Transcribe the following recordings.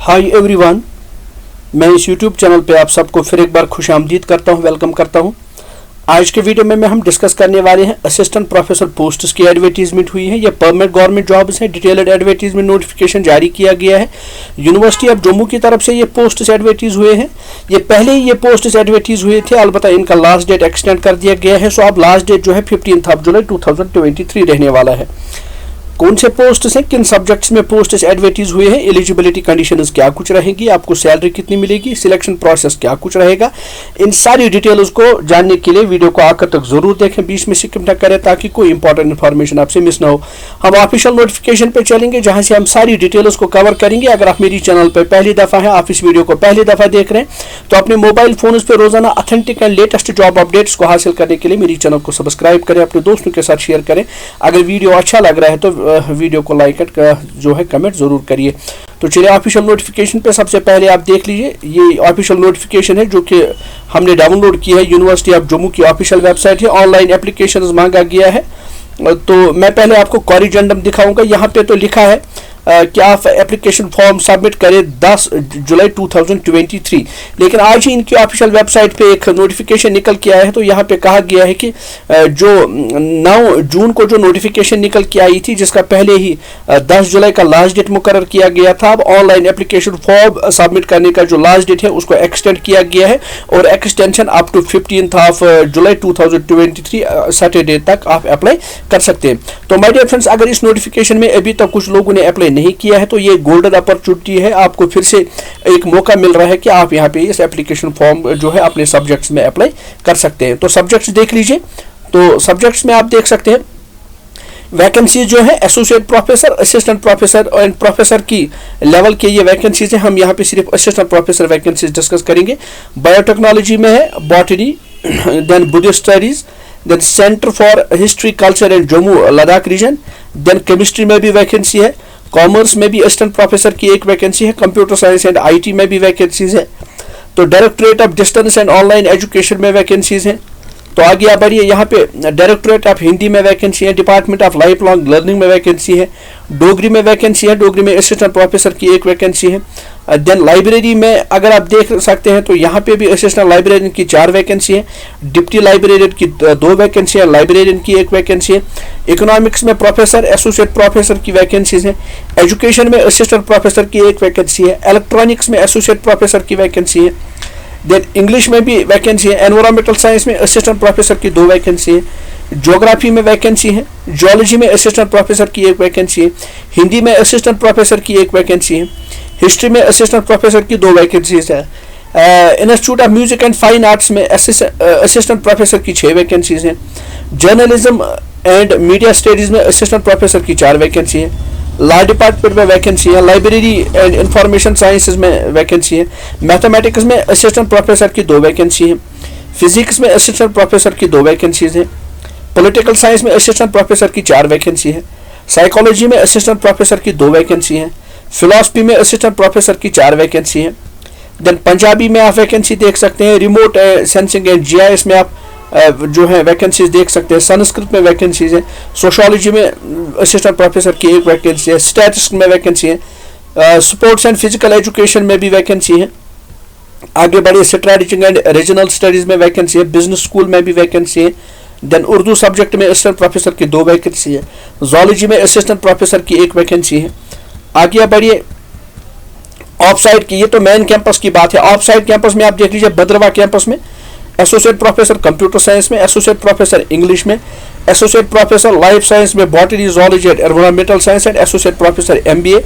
Hi everyone, मैं इस YouTube channel पे आप सबको फिर एक बार खुशामदीद करता हूं, वेलकम करता हूं। आज के वीडियो में हम डिस्कस करने वाले हैं असिस्टेंट प्रोफेसर पोस्ट्स की एडवर्टीजमेंट हुई है। ये परमानेंट गवर्नमेंट जॉब्स हैं। डिटेल्ड एडवर्टीजमेंट नोटिफिकेशन जारी किया गया है। यूनिवर्सिटी ऑफ जम्मू की तरफ से ये पोस्ट्स एडवर्टीज हुए हैं। ये पहले ही ये पोस्ट्स एडवर्टीज हुए थे, अलबत्ता इनका लास्ट डेट एक्सटेंड कर दिया गया है। सो अब लास्ट डेट जो है 15 जुलाई 2023 रहने वाला है। कौन से पोस्ट्स हैं, किन सब्जेक्ट्स में पोस्ट्स एडवर्टीज हुए हैं, एलिजिबिलिटी कंडीशंस क्या कुछ रहेंगी, आपको सैलरी कितनी मिलेगी, सिलेक्शन प्रोसेस क्या कुछ रहेगा, इन सारी डिटेल्स को जानने के लिए वीडियो को आखिर तक जरूर देखें, बीच में स्किप न करें ताकि कोई इंपॉर्टेंट इन्फॉर्मेशन आपसे मिस ना हो। हम ऑफिशियल नोटिफिकेशन पे चलेंगे जहां से हम सारी डिटेल्स को कवर करेंगे। अगर आप मेरी चैनल पर पहली दफा है, आप इस वीडियो को पहली दफा देख रहे हैं, तो अपने मोबाइल फोन पर रोजाना authentic and latest job updates को हासिल करने के लिए मेरी चैनल को सब्सक्राइब करें, अपने दोस्तों के साथ शेयर करें। अगर वीडियो अच्छा लग रहा है तो वीडियो को लाइक जो है कमेंट जरूर करिए। तो चलिए ऑफिशियल नोटिफिकेशन पे सबसे पहले आप देख लीजिए। ये ऑफिशियल नोटिफिकेशन है जो कि हमने डाउनलोड की है, यूनिवर्सिटी ऑफ जम्मू की ऑफिशियल वेबसाइट है। ऑनलाइन एप्लीकेशन मांगा गया है। तो मैं पहले आपको कॉरिजेंडम दिखाऊंगा। यहाँ पे तो लिखा है कि आप एप्लीकेशन फॉर्म सबमिट करें 10 जुलाई 2023, लेकिन आज ही इनकी ऑफिशियल वेबसाइट पे एक नोटिफिकेशन निकल के आया है। तो यहाँ पे कहा गया है कि जो 9 जून को जो नोटिफिकेशन निकल के आई थी, जिसका पहले ही 10 जुलाई का लास्ट डेट मुकर्रर किया गया था, अब ऑनलाइन एप्लीकेशन फॉर्म सबमिट करने का जो लास्ट डेट है उसको एक्सटेंड किया गया है और एक्सटेंशन अप टू 15 जुलाई 2023 सैटरडे तक आप अप्लाई कर सकते हैं। तो माय डियर फ्रेंड्स, अगर इस नोटिफिकेशन में अभी तक कुछ लोगों ने अप्लाई नहीं किया है तो ये गोल्डन अपॉर्चुनिटी है, आपको फिर से एक मौका मिल रहा है कि आप यहाँ पे इस एप्लीकेशन फॉर्म जो है अपने सब्जेक्ट्स में अप्लाई कर सकते हैं। तो सब्जेक्ट्स देख लीजिए। तो सब्जेक्ट्स में आप देख सकते हैं वैकेंसीज जो है associate professor, assistant professor and professor की लेवल के ये वैकेंसीज हैं। हम यहाँ पे सिर्फ असिस्टेंट प्रोफेसर वैकेंसीज डिस्कस करेंगे। बायोटेक्नोलॉजी में है botany, then Buddhist studies, then centre for history culture and Jammu Ladakh region, then chemistry में भी वैकेंसी है। कॉमर्स में भी असिस्टेंट प्रोफेसर की एक वैकेंसी है। कंप्यूटर साइंस एंड आईटी में भी वैकेंसीज है। तो directorate of distance and online education में वैकेंसीज हैं। तो आगे आप बढ़िए, यहाँ पे डायरेक्टरेट ऑफ हिंदी में वैकेंसी है। Department of life long learning में वैकेंसी है। डोगरी में वैकेंसी है। डोगरी में असिस्टेंट प्रोफेसर की एक वैकेंसी है। देन लाइब्रेरी में अगर आप देख सकते हैं तो यहाँ पे भी असिस्टेंट लाइब्रेरियन की 4 वैकेंसी है। डिप्टी लाइब्रेरियन की 2 वैकेंसी है। लाइब्रेरियन की 1 वैकेंसी है। इकोनॉमिक्स में प्रोफेसर, एसोसिएट प्रोफेसर की वैकेंसीज है। एजुकेशन में असिस्टेंट प्रोफेसर की 1 वैकेंसी है। इलेक्ट्रॉनिक्स में एसोसिएट प्रोफेसर की वैकेंसी है। देन इंग्लिश में भी वैकेंसी है। एनवायरमेंटल साइंस में असिस्टेंट प्रोफेसर की 2 वैकेंसी है। ज्योग्राफी में वैकेंसी है। जियोलॉजी में असिस्टेंट प्रोफेसर की 1 वैकेंसी है। हिंदी में असिस्टेंट प्रोफेसर की 1 वैकेंसी है। हिस्ट्री में असिस्टेंट प्रोफेसर की 2 वैकेंसीज है। Institute of music and fine arts में असिस्टेंट प्रोफेसर की 6 वैकेंसीज हैं। जर्नलिज्म एंड मीडिया स्टडीज में असिस्टेंट प्रोफेसर की 4 वैकेंसी है। लॉ डिपार्टमेंट में वैकेंसी है। लाइब्रेरी एंड इंफॉर्मेशन साइंसेज में वैकेंसी है। मैथमेटिक्स में असिस्टेंट प्रोफेसर की 2 वैकेंसी है। फिजिक्स में असिस्टेंट प्रोफेसर की 2 वैकेंसीज हैं। पॉलिटिकल साइंस में असिस्टेंट प्रोफेसर की 4 वैकेंसी है। साइकोलॉजी में असिस्टेंट प्रोफेसर की 2 वैकेंसी है। फिलॉसफी में असिस्टेंट प्रोफेसर की 4 वैकेंसी है। देन पंजाबी में आप वैकेंसी देख सकते हैं। रिमोट सेंसिंग एंड जीआईएस में आप जो है वैकेंसीज देख सकते हैं। संस्कृत में वैकेंसीज है। सोशियोलॉजी में असिस्टेंट प्रोफेसर की 1 वैकेंसी है। स्टैटिस्टिक्स में वैकेंसी है। स्पोर्ट्स एंड फिजिकल एजुकेशन में भी वैकेंसी है। आगे बढ़िए, स्ट्रेटेजिक एंड रीजनल स्टडीज में वैकेंसी है। बिजनेस स्कूल में भी वैकेंसी है। देन उर्दू सब्जेक्ट में असिस्टेंट प्रोफेसर की 2 वैकेंसी है। जूलॉजी में असिस्टेंट प्रोफेसर की 1 वैकेंसी है। आगे बढ़िए, ऑफ साइड की, ये तो मेन कैंपस की बात है। ऑफ साइड कैंपस में आप देख लीजिए, भद्रवा कैंपस में एसोसिएट प्रोफेसर कंप्यूटर साइंस में, एसोसिएट प्रोफेसर इंग्लिश में, एसोसिएट प्रोफेसर लाइफ साइंस में, botany zoology and environmental science and associate professor MBA.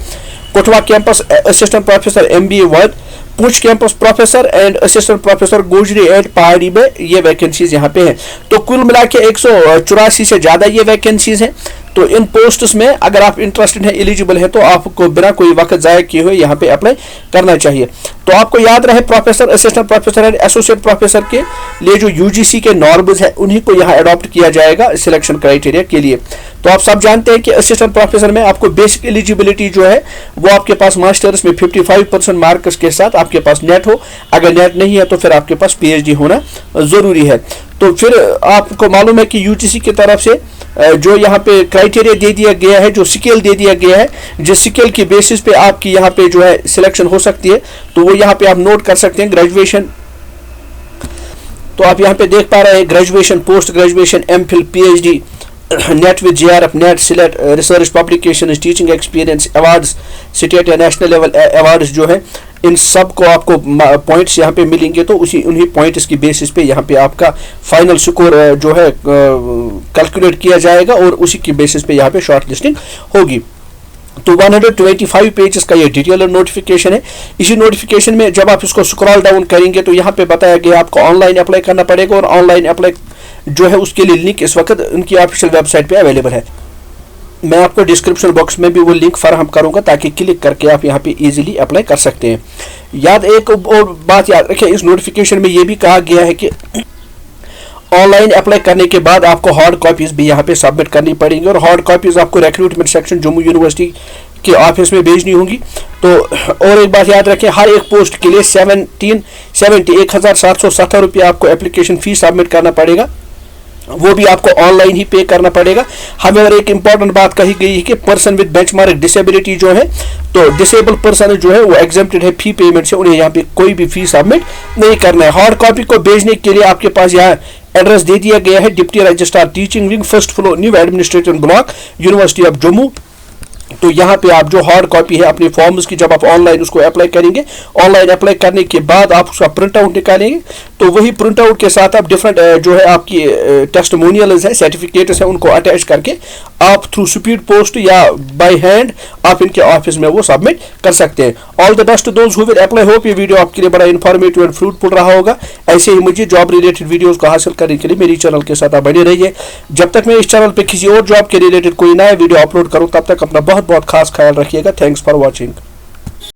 Kathua campus assistant professor MBA word. Poonch campus professor and assistant professor Gojri and Pahari में ये vacancies यहाँ पे हैं। तो कुल मिला के 184 से ज़्यादा ये वैकेंसीज हैं। तो इन पोस्ट्स में अगर आप इंटरेस्टेड हैं, एलिजिबल है, तो आपको बिना कोई वक्त ज़ाया किए हुए यहाँ पे अप्लाई करना चाहिए। तो तो आपको याद रहे professor, assistant professor and associate professor के लिए जो यूजीसी के नॉर्म्स है उन्हीं को यहाँ अडॉप्ट किया जाएगा सिलेक्शन क्राइटेरिया के लिए। तो आप सब जानते हैं कि असिस्टेंट प्रोफेसर में आपको बेसिक एलिजिबिलिटी जो है वो आपके पास मास्टर्स में 55% मार्क्स के साथ आपके पास नेट हो, अगर नेट नहीं है तो फिर आपके पास पीएचडी होना जरूरी है। तो फिर आपको मालूम है कि यूजीसी की तरफ से जो यहाँ पे क्राइटेरिया दे दिया गया है, जो स्केल दे दिया गया है, जिस स्केल की बेसिस पे आपकी यहाँ पे जो है सिलेक्शन हो सकती है, तो वो यहाँ पे आप नोट कर सकते हैं। ग्रेजुएशन, तो आप यहाँ पे देख पा रहे हैं graduation, post graduation, MPhil, PhD, NET with JRF, NET, SLET, research publication, teaching experience, awards, state या नेशनल लेवल अवार्ड्स जो है, इन सब को आपको पॉइंट्स यहाँ पे मिलेंगे। तो उन्हीं पॉइंट्स की बेसिस पे यहाँ पे आपका फाइनल स्कोर जो है कैलकुलेट किया जाएगा और उसी की बेसिस पे यहाँ पे शॉर्ट लिस्टिंग होगी। तो 125 पेजेस का ये डिटेलर नोटिफिकेशन है। इसी नोटिफिकेशन में जब आप इसको स्क्रॉल डाउन करेंगे तो यहाँ पे बताया गया आपको ऑनलाइन अप्लाई करना पड़ेगा, और ऑनलाइन अप्लाई जो है उसके लिए लिंक इस वक्त उनकी ऑफिशियल वेबसाइट पे अवेलेबल है। मैं आपको डिस्क्रिप्शन बॉक्स में भी वो लिंक फराहम करूंगा ताकि क्लिक करके आप यहाँ पे इजीली अप्लाई कर सकते हैं। एक और बात याद रखें, इस नोटिफिकेशन में ये भी कहा गया है कि ऑनलाइन अप्लाई करने के बाद आपको हार्ड कॉपीज भी यहाँ पे सबमिट करनी पड़ेंगी, और हार्ड कॉपीज आपको रिक्रूटमेंट सेक्शन जम्मू यूनिवर्सिटी के ऑफिस में भेजनी होंगी। तो और एक बात याद रखें, हर एक पोस्ट के लिए 1770 रुपया आपको एप्लीकेशन फीस सबमिट करना पड़ेगा, वो भी आपको ऑनलाइन ही पे करना पड़ेगा। हमें और एक इंपॉर्टेंट बात कही गई है कि पर्सन विद बेंचमार्क डिसेबिलिटी जो है, तो डिसेबल पर्सन जो है वो एग्जेम्प्टेड है फी पेमेंट से, उन्हें यहाँ पे कोई भी फी सबमिट नहीं करना है। हार्ड कॉपी को भेजने के लिए आपके पास यहाँ एड्रेस दे दिया गया है, deputy registrar teaching wing, first floor, new administration block, university of Jammu. तो यहाँ पे आप जो हार्ड कॉपी है अपने फॉर्म्स की, जब आप ऑनलाइन उसको अप्लाई करेंगे, ऑनलाइन अप्लाई करने के बाद आप उसका प्रिंट आउट निकालेंगे, तो वही प्रिंट आउट के साथ आप डिफरेंट जो है आपकी टेस्टिमोनियल्स है, सर्टिफिकेट्स है, उनको अटैच करके आप थ्रू स्पीड पोस्ट या बाय हैंड आप इनके ऑफिस में वो सबमिट कर सकते हैं। All the best to those who will apply. Hope ये वीडियो आपके लिए बड़ा इन्फॉर्मेटिव एंड फ्रूटफुल रहा होगा। ऐसे ही मुझे जॉब रिलेटेड वीडियोस को हासिल करने के लिए मेरी चैनल के साथ आप बने रहिए। जब तक मैं इस चैनल पे किसी और जॉब के रिलेटेड कोई नया वीडियो अपलोड करूँ, तब तक अपना बहुत बहुत खास ख्याल रखिएगा। Thanks for watching.